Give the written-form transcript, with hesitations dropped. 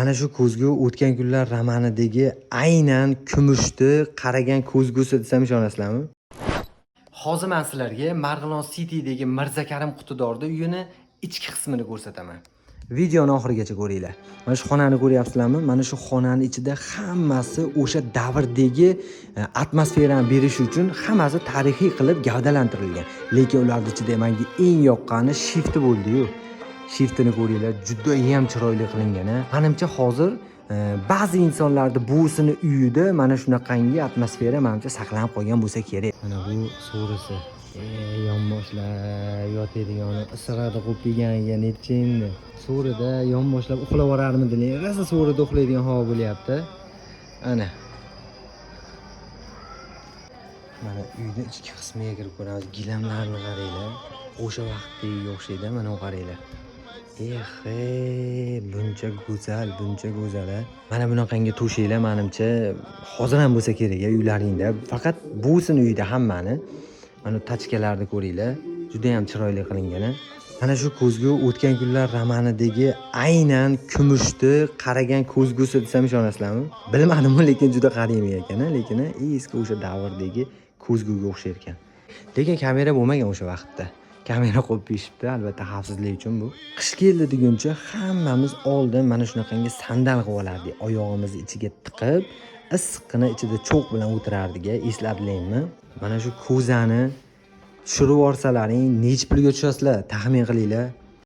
Mana shu ko'zgu o'tgan kunlar romanidagi aynan kumushni qaragan ko'zgusi desam ishonasizlarmi? Hozir men sizlarga Marg'ilon City'dagi Mirzakarim Qutidorda uyini ichki qismini ko'rsataman. Videoni oxirigacha ko'ringlar. Mana shu xonani ko'ryapsizlarmi? Mana shu xonani ichida hammasi o'sha davrdagi atmosferani berish uchun hammasi tarixiy qilib gavdalantirilgan. Lekin ularning ichida menga eng yoqqani shifti bo'ldi-yu. Shiftini ko'ringlar, juda ham chiroyli qilingan. Menimcha hozir ba'zi insonlarning buvisini uyida mana shunaqangi atmosfera menimcha saqlanib qolgan bo'lsa kerak. Mana bu so'risi. Yonboshlar yotadigan isirada qo'piganga netchinni. So'rida yonboshlab uxlab yuborarmidilar. Rosa so'rida uxlaydigan havo bo'lyapti. Ana. Mana uyning ichki qismiga kirib ko'ramiz. Gilamlarni qaranglar. O'sha vaqtdagi o'xshaydi, mana qaranglar. Buncha go'zal, buncha go'zal. Mana bunaqangi to'shaklar menimcha hozir ham bo'lsa kerak uylaringda. Faqat buvisini uyida hammani. Mana tachkalarni ko'ringlar, juda ham chiroyli qilingan. Mana shu ko'zgu o'tgan kunlar romanidagi aynan kumushni qaragan ko'zgusi desam ishonasizlarmi? Bilmadim, lekin juda qadimiy ekan, lekin eski o'sha davrdagi ko'zguga o'xshar ekan. Lekin kamera bo'lmagan o'sha vaqtda. Kamera qo'yib qo'yishibdi, albatta xavfsizlik uchun bu. Qish keldi deguncha hammamiz oldin mana shunaqangi sandal qilib olardik. Oyog'imizni ichiga tiqib, issiqqina ichida cho'q bilan o'tirardik, esladingmi? Mana shu ko'zani tushirib yuborsalaring, necha pulga tushasizlar? Taxmin qilinglar.